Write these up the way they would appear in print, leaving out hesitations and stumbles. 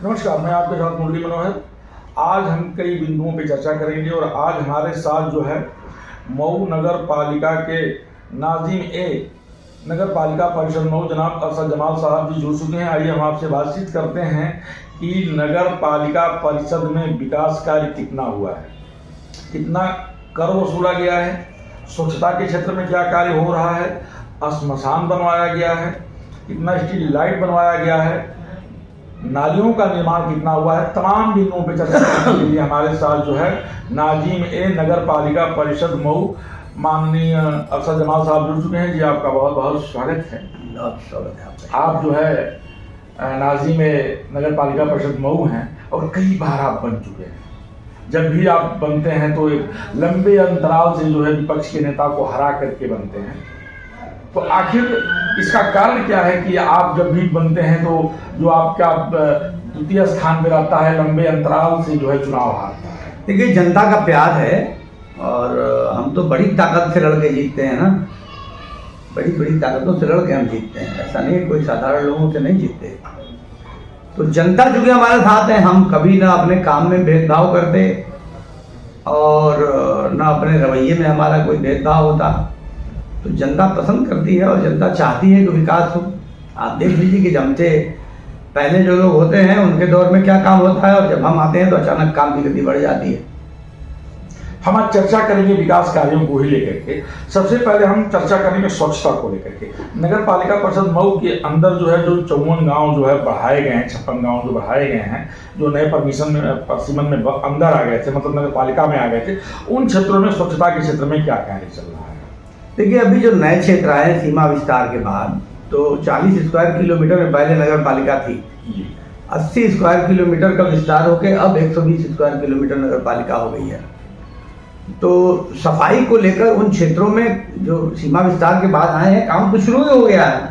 नमस्कार, मैं आपके साथ मुरली मनोहर। आज हम कई बिंदुओं पे चर्चा करेंगे और आज हमारे साथ जो है मऊ नगर पालिका के नाजिम नगर पालिका परिषद मऊ जनाब अरशद जमाल साहब जी जुड़ चुके हैं। आइए हम आपसे बातचीत करते हैं कि नगर पालिका परिषद में विकास कार्य कितना हुआ है, कितना कर वसूला गया है, स्वच्छता के क्षेत्र में क्या कार्य हो रहा है, श्मशान बनवाया गया है, कितना स्ट्रीट लाइट बनवाया गया है, नालियों का निर्माण कितना हुआ है। तमाम बिंदुओं पर चर्चा करने के लिए हमारे साथ जो है नाजिम नगर पालिका परिषद मऊ माननीय अरशद जमाल साहब जुड़ चुके हैं। जी आपका बहुत बहुत स्वागत है। आप जो है नाजिम नगर पालिका परिषद मऊ हैं और कई बार आप बन चुके हैं। जब भी आप बनते हैं तो एक लंबे अंतराल से जो है विपक्ष के नेता को हरा करके बनते हैं। तो आखिर इसका कारण क्या है कि आप जब भी बनते हैं तो जो आपका द्वितीय स्थान पे रहता है, लंबे अंतराल से जो है चुनाव हारता है? देखिए, जनता का प्यार है और हम तो बड़ी ताकत से लड़के जीतते हैं ना, बड़ी बड़ी ताकतों से लड़के हम जीतते हैं। ऐसा नहीं कोई साधारण लोगों से नहीं जीतते। तो जनता चूंकि हमारे साथ है, हम कभी ना अपने काम में भेदभाव करते और ना अपने रवैये में हमारा कोई भेदभाव होता। तो जनता पसंद करती है और जनता चाहती है कि विकास हो। आप देख लीजिए कि जमते पहले जो लोग होते हैं उनके दौर में क्या काम होता है और जब हम आते हैं तो अचानक काम की गति बढ़ जाती है। हम आज चर्चा करेंगे विकास कार्यों को ही लेकर के। सबसे पहले हम चर्चा करेंगे स्वच्छता को लेकर के। नगर पालिका परिषद मऊ के अंदर जो है जो 54 गांव जो है बढ़ाए गए हैं, 56 गांव जो बढ़ाए गए हैं, जो नए परसिमन में अंदर आ गए थे, मतलब नगर पालिका में आ गए थे, उन क्षेत्रों में स्वच्छता के क्षेत्र में क्या कार्य चल रहा है? देखिए, अभी जो नए क्षेत्र आए हैं सीमा विस्तार के बाद, तो 40 स्क्वायर किलोमीटर में पहले नगर पालिका थी, 80 स्क्वायर किलोमीटर का विस्तार होकर अब 120 स्क्वायर किलोमीटर नगर पालिका हो गई है। तो सफाई को लेकर उन क्षेत्रों में जो सीमा विस्तार के बाद आए हैं काम तो शुरू ही हो गया है,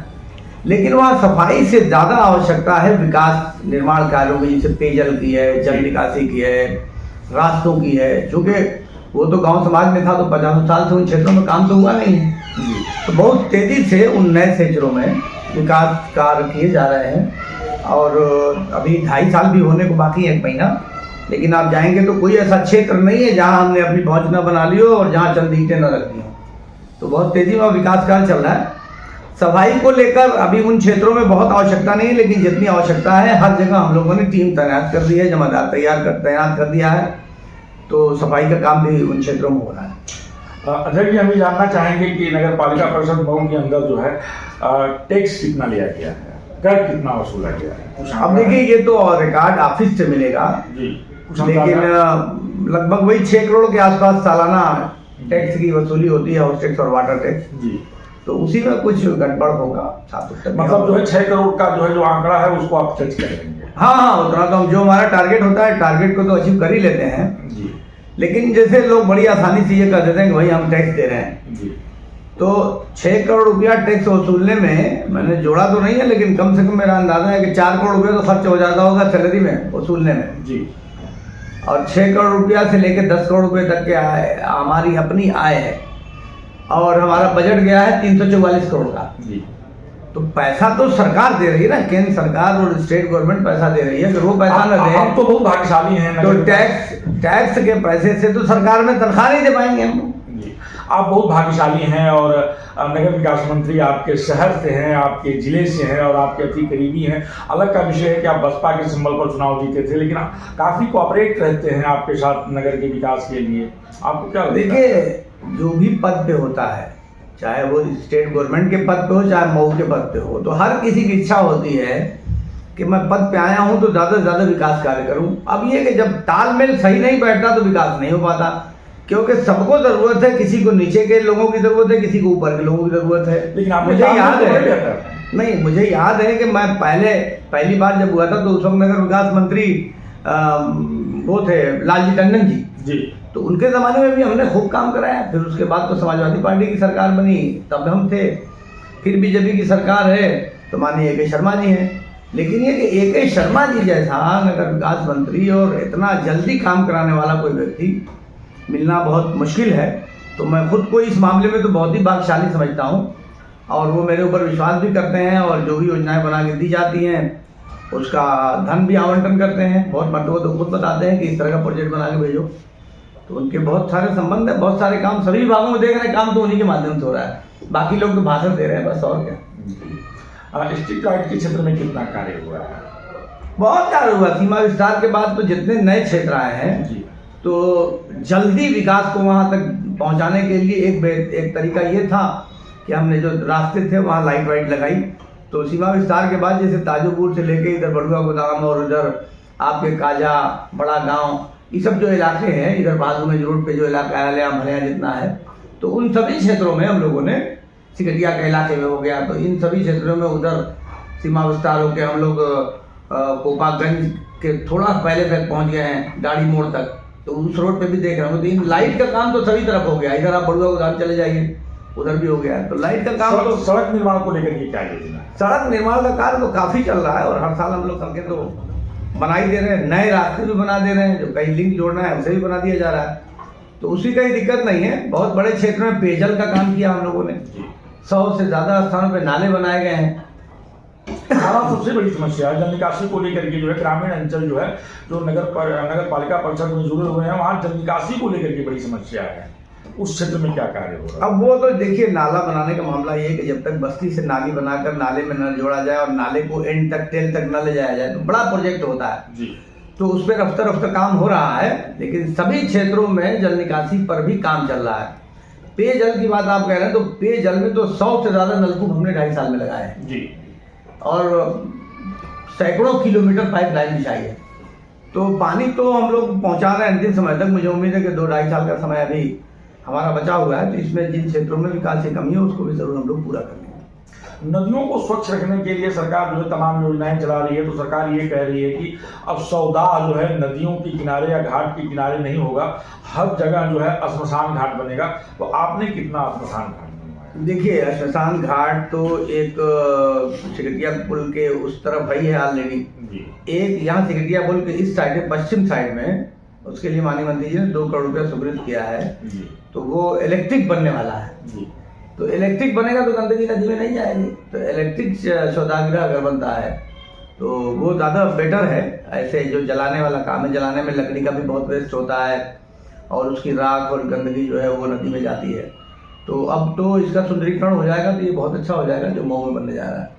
लेकिन वहाँ सफाई से ज़्यादा आवश्यकता है विकास निर्माण कार्यों की, जैसे पेयजल की है, जल निकासी की है, रास्तों की है। चूँकि वो तो गांव समाज में था तो 50 साल से उन क्षेत्रों में काम तो हुआ नहीं है। तो बहुत तेजी से उन नए क्षेत्रों में विकास कार्य किए जा रहे हैं और अभी 2.5 साल भी होने को बाकी है, 1 महीना। लेकिन आप जाएंगे तो कोई ऐसा क्षेत्र नहीं है जहां हमने अपनी पहुंच न बना ली हो और जहां चंद ईंटें न रखी हो। तो बहुत तेजी में विकास कार्य चल रहा है। सफाई को लेकर अभी उन क्षेत्रों में बहुत आवश्यकता नहीं है, लेकिन जितनी आवश्यकता है हर जगह हम लोगों ने टीम तैनात कर दी है, जमादार तैनात कर दिया है। तो सफाई का काम भी उन क्षेत्रों में हो रहा है। अजय जी, हम ये जानना चाहेंगे कि नगर पालिका परिषद मऊ के अंदर जो है टैक्स कितना लिया गया है, कर कितना वसूला गया है? अब देखिए, ये तो रिकॉर्ड ऑफिस से मिलेगा जी, लेकिन लगभग वही 6 करोड़ के आसपास सालाना टैक्स की वसूली होती है, हाउस टैक्स और वाटर टैक्स जी। तो उसी में कुछ गड़बड़ होगा, मतलब जो है 6 करोड़ का जो है जो आंकड़ा है उसको आप टच करेंगे? हाँ, उतना तो हम, जो हमारा टारगेट होता है टारगेट को तो अचीव कर ही लेते हैं जी। लेकिन जैसे लोग बड़ी आसानी से ये कर देते हैं कि भाई हम टैक्स दे रहे हैं जी। तो 6 करोड़ रुपया टैक्स वसूलने में मैंने जोड़ा तो नहीं है, लेकिन कम से कम मेरा अंदाजा है कि 4 करोड़ रुपया तो खर्च हो जाता होगा सैलरी में वसूलने में जी। और 6 करोड़ रुपया से लेकर 10 करोड़ रुपये तक के आय हमारी अपनी आय है और हमारा बजट गया है 344 करोड़ का जी। तो पैसा तो सरकार दे रही है ना, केंद्र सरकार और स्टेट गवर्नमेंट पैसा दे रही है। अगर वो पैसा न दे तो बहुत भाग्यशाली हैं। तो टैक्स के पैसे से तो सरकार में तनख्वाह नहीं दे पाएंगे हम जी। आप बहुत भाग्यशाली हैं और नगर विकास मंत्री आपके शहर से हैं, आपके जिले से हैं और आपके अति करीबी हैं। अलग का विषय है कि आप बसपा के सिंबल पर चुनाव जीते थे, लेकिन काफी कोऑपरेट रहते हैं आपके साथ नगर के विकास के लिए। आपको क्या लगता है? देखिए, जो भी पद पे होता है, चाहे वो स्टेट गवर्नमेंट के पद पे हो चाहे मऊ के पद पे हो, तो हर किसी की इच्छा होती है कि मैं पद पे आया हूं तो ज़्यादा से ज़्यादा विकास कार्य करूं। अब ये कि जब तालमेल सही नहीं बैठता तो विकास नहीं हो पाता, क्योंकि सबको ज़रूरत है, किसी को नीचे के लोगों की ज़रूरत है, किसी को ऊपर के लोगों की ज़रूरत है। लेकिन मुझे याद है कि मैं पहली बार जब हुआ था तो उस वक्त नगर विकास मंत्री वो थे लालजी टंडन जी। तो उनके ज़माने में भी हमने खूब काम कराया। फिर उसके बाद तो समाजवादी पार्टी की सरकार बनी, तब हम थे। फिर बीजेपी की सरकार है तो माननीय ए.के. शर्मा जी हैं। लेकिन ये कि ए.के. शर्मा जी जैसा नगर विकास मंत्री और इतना जल्दी काम कराने वाला कोई व्यक्ति मिलना बहुत मुश्किल है। तो मैं खुद को इस मामले में तो बहुत ही भाग्यशाली समझता हूँ और वो मेरे ऊपर विश्वास भी करते हैं और जो भी योजनाएं बना के दी जाती हैं उसका धन भी आवंटन करते हैं। बहुत मर्तबा तो खुद बताते हैं कि इस तरह का प्रोजेक्ट बना के भेजो। तो उनके बहुत सारे संबंध है, बहुत सारे काम सभी विभागों में देख रहे हैं, काम तो उन्हीं के माध्यम से हो रहा है। बाकी लोग तो भाषण दे रहे हैं बस, और क्या। स्ट्रीट लाइट के क्षेत्र में कितना कार्य हुआ है? बहुत कार्य हुआ। सीमा विस्तार के बाद तो जितने नए क्षेत्र आए हैं जी। तो जल्दी विकास को वहां तक पहुंचाने के लिए एक तरीका ये था कि हमने जो रास्ते थे वहां लाइट वाइट लगाई। तो सीमा विस्तार के बाद जैसे ताजोपुर से लेके इधर बड़ुआ गोदाम और इधर आपके काजा, बड़ा गांव, ये सब जो इलाके हैं, इधर बाजू में रोड पे जो इलाका है भलिया जितना है, तो उन सभी क्षेत्रों में हम लोगों ने, सिकटिया के इलाके में हो गया, तो इन सभी क्षेत्रों में उधर सीमा विस्तार होकर हम लोग कोपागंज के थोड़ा पहले तक पहुंच गए हैं, गाड़ी मोड़ तक। तो उस रोड पे भी देख रहे हो। तो इन लाइट का काम तो सभी तरफ हो गया। इधर आप बड़ुआ गोदाम चले जाइए, उधर भी हो गया है। तो लाइट का काम तो सड़क निर्माण को लेकर के क्या योजना है? सड़क निर्माण का कार्य तो काफी चल रहा है और हर साल हम लोग सड़कें तो बना ही दे रहे हैं। नए रास्ते भी बना दे रहे हैं, जो कहीं लिंक जोड़ना है उसे भी बना दिया जा रहा है। तो उसकी कोई दिक्कत नहीं है। बहुत बड़े क्षेत्र में पेयजल का काम किया हम लोगों ने। 100 से ज्यादा स्थानों पे नाले बनाए गए हैं। सबसे बड़ी समस्या है जल निकासी को लेकर के, जो है ग्रामीण अंचल जो है, जो नगर पालिका परिषद में जुड़े हुए हैं, वहाँ जल निकासी को लेकर के बड़ी समस्या है। उस क्षेत्र में क्या कार्य हो रहा है? अब वो तो देखिए, नाला बनाने का मामला ये है कि जब तक बस्ती से नाली बनाकर नाले में नल जोड़ा जाए और नाले को एंड तक टेल तक न ले जाया जाए तो बड़ा प्रोजेक्ट होता है जी। तो उस पर रफ्ता रफ्ता काम हो रहा है। लेकिन सभी क्षेत्रों में जल निकासी पर भी काम चल रहा है। पेयजल की बात आप कह रहे हैं, तो पेयजल में तो 100 से ज्यादा नलकूप हमने 2.5 साल में लगाए हैं जी, और सैकड़ों किलोमीटर पाइपलाइन बिछाई है। तो पानी तो हम लोग पहुंचा रहे हैं अंतिम समय तक। मुझे उम्मीद है कि 2-2.5 साल का समय अभी हमारा बचा हुआ है। तो इसमें जिन क्षेत्रों में विकास की कमी है उसको भी जरूर हम लोग पूरा करेंगे। नदियों को स्वच्छ रखने के लिए सरकार जो है तमाम योजनाएं चला रही है। तो सरकार ये कह रही है कि अब सौदा जो है नदियों के किनारे या घाट के किनारे नहीं होगा, हर जगह जो है श्मशान घाट बनेगा। तो आपने कितना श्मशान घाट बनवाया? देखिए, श्मशान घाट तो एक सिकटिया पुल के उस तरफ ही है ऑलरेडी। एक यहाँ सिकटिया पुल के इस साइड में, पश्चिम साइड में, उसके लिए माननीय मंत्री जी ने 2 करोड़ रुपया स्वीकृत किया है। तो वो इलेक्ट्रिक बनने वाला है। तो इलेक्ट्रिक बनेगा तो गंदगी नदी में नहीं जाएगी। तो इलेक्ट्रिक शौचागृह अगर बनता है तो वो ज़्यादा बेटर है। ऐसे जो जलाने वाला काम है, जलाने में लकड़ी का भी बहुत वेस्ट होता है और उसकी राख और गंदगी जो है वो नदी में जाती है। तो अब तो इसका सुंदरीकरण हो जाएगा तो ये बहुत अच्छा हो जाएगा जो मऊ में बनने जा रहा है।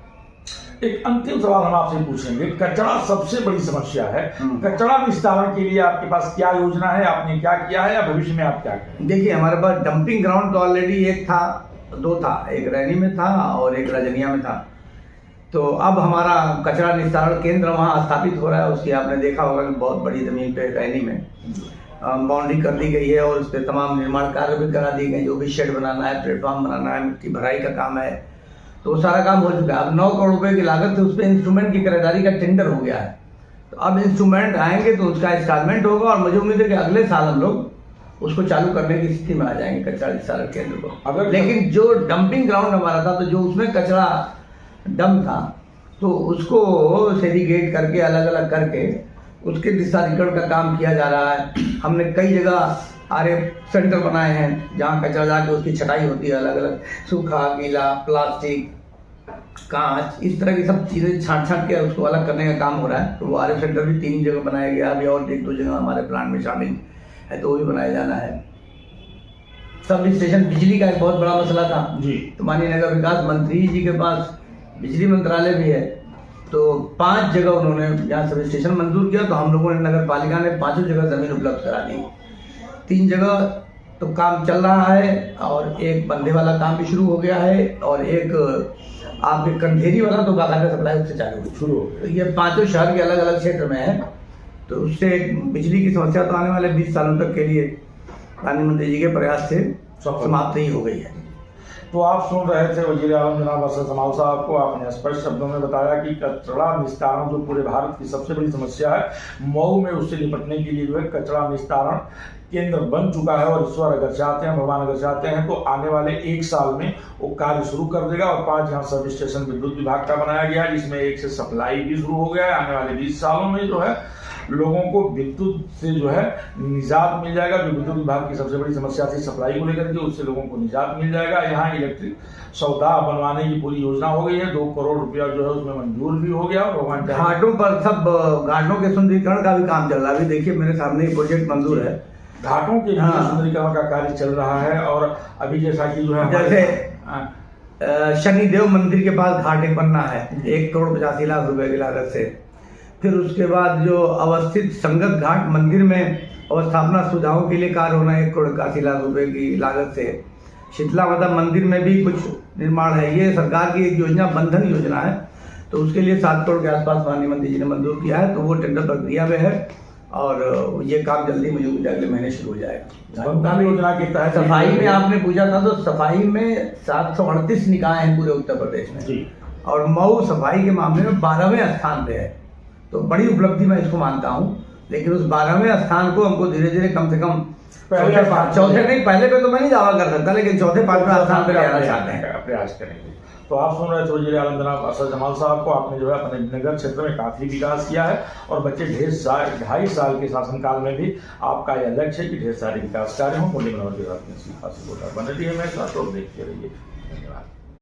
एक अंतिम सवाल हम आपसे पूछेंगे। कचरा सबसे बड़ी समस्या है। कचरा निस्तारण के लिए आपके पास क्या योजना है? आपने क्या किया है या भविष्य में आप क्या करेंगे? देखिए, हमारे पास डंपिंग ग्राउंड तो ऑलरेडी एक था, 2 था, एक रैनी में था और एक रजनिया में था। तो अब हमारा कचरा निस्तारण केंद्र वहाँ स्थापित हो रहा है। उसकी आपने देखा होगा कि बहुत बड़ी जमीन पे रैनी में बाउंड्री कर दी गई है और उस पर तमाम निर्माण कार्य भी करा दिए गए। जो भी शेड बनाना है, प्लेटफॉर्म बनाना है, मिट्टी भराई का काम है, तो सारा काम हो चुका है। अब 9 करोड़ रुपए की लागत से उस पर इंस्ट्रूमेंट की खरीदारी का टेंडर हो गया है। तो अब इंस्ट्रूमेंट आएंगे तो उसका इंस्टॉलमेंट होगा और मुझे उम्मीद है कि अगले साल हम लोग उसको चालू करने की स्थिति में आ जाएंगे कचरा निस्तारण केंद्र को। लेकिन जो डंपिंग ग्राउंड हमारा था, तो जो उसमें कचरा डंप था, तो उसको सेग्रीगेट करके अलग अलग करके उसके निस्तारीकरण का काम किया जा रहा है। हमने कई जगह RF सेंटर बनाए हैं जहाँ कचरा जाके उसकी छटाई होती है, अलग अलग सूखा, गीला, प्लास्टिक, कांच, इस तरह की सब चीज़ें छांट के उसको अलग करने का काम हो रहा है। तो वो RF सेंटर भी 3 जगह बनाया गया। अभी और 1-2 जगह हमारे प्लान में शामिल है, तो वो भी बनाया जाना है। सब स्टेशन, बिजली का एक बहुत बड़ा मसला था जी। तो माननीय नगर विकास मंत्री जी के पास बिजली मंत्रालय भी है। तो 5 जगह उन्होंने यहाँ सब स्टेशन मंजूर किया। तो हम लोगों ने, नगर पालिका ने 5 जगह जमीन उपलब्ध करा दी। 3 जगह तो काम चल रहा है और एक बंधे वाला काम भी शुरू हो गया है और एक आपके कंधेरी वाला तो बाकायदा सप्लाई उससे चालू शुरू हो गया। तो ये 5 शहर के अलग अलग क्षेत्र में है। तो उससे बिजली की समस्या तो आने वाले 20 सालों तक के लिए माननीय मंत्री जी के प्रयास से समाप्त ही हो गई है। तो आप सुन रहे थे वजीर आलम जनाब अरशद समाल साहब को। आपने स्पष्ट शब्दों में बताया कि कचरा निस्तारण जो पूरे भारत की सबसे बड़ी समस्या है, मऊ में उससे निपटने के लिए जो है कचरा निस्तारण केंद्र बन चुका है। और ईश्वर अगर चाहते हैं, भगवान अगर चाहते हैं, तो आने वाले 1 साल में वो कार्य शुरू कर देगा। और 5 यहाँ सब स्टेशन विद्युत विभाग का बनाया गया है, जिसमें 1 से सप्लाई भी शुरू हो गया है। आने वाले 20 सालों में जो है लोगों को विद्युत से जो है निजात मिल जाएगा। जो विद्युत विभाग की सबसे बड़ी समस्या थी सप्लाई को लेकर के, उससे लोगों को निजात मिल जाएगा। यहाँ इलेक्ट्रिक सौदा बनवाने की पूरी योजना हो गई है, 2 करोड़ रुपया जो है उसमें मंजूर भी हो गया। भगवान घाटों पर सब घाटों के सुंदरीकरण का भी काम चल रहा है। अभी देखिए मेरे सामने ही प्रोजेक्ट मंजूर है, घाटों के सुंदरीकरण का कार्य चल रहा है। और अभी जैसा कि जो है जैसे शनिदेव मंदिर के पास घाट एक बनना है 1 करोड़ 85 लाख रुपए की लागत से। फिर उसके बाद जो अवस्थित संगत घाट मंदिर में अवस्थापना सुविधाओं के लिए कार्य होना 1 करोड़ 81 लाख रुपए की लागत से। शीतला माता मंदिर में भी कुछ निर्माण है। ये सरकार की एक योजना बंधन योजना है, तो उसके लिए 7 करोड़ के आसपास माननीय मंत्री जी ने मंजूर किया है, तो वो टेंडर प्रक्रिया में है और ये काम जल्दी मुझे उम्मीद है अगले महीने शुरू हो जाएगा। बंधन योजना के तहत सफाई में आपने पूछा था, तो सफाई में 738 निकाय हैं पूरे उत्तर प्रदेश में जी, और मऊ सफाई के मामले में 12वें स्थान पे है। तो बड़ी उपलब्धि मैं इसको मानता हूँ, लेकिन उस 12वें स्थान को हमको धीरे धीरे कम से कम चौथे नहीं, पहले पे तो मैं नहीं दावा कर सकता, लेकिन चौथे 5वें स्थान पे रहना चाहते हैं, प्रयास करेंगे। तो आप सुन रहे थे वजीर आलम जनाब असद जमाल साहब को। आपने जो है अपने नगर क्षेत्र में काफी विकास किया है और बच्चे 2.5 साल के शासनकाल में भी आपका यह लक्ष्य है कि ढेर सारे विकास कार्य हों। मुरली मनोहर के साथ बने रहिए, मैं साथ देखते रहिए। धन्यवाद।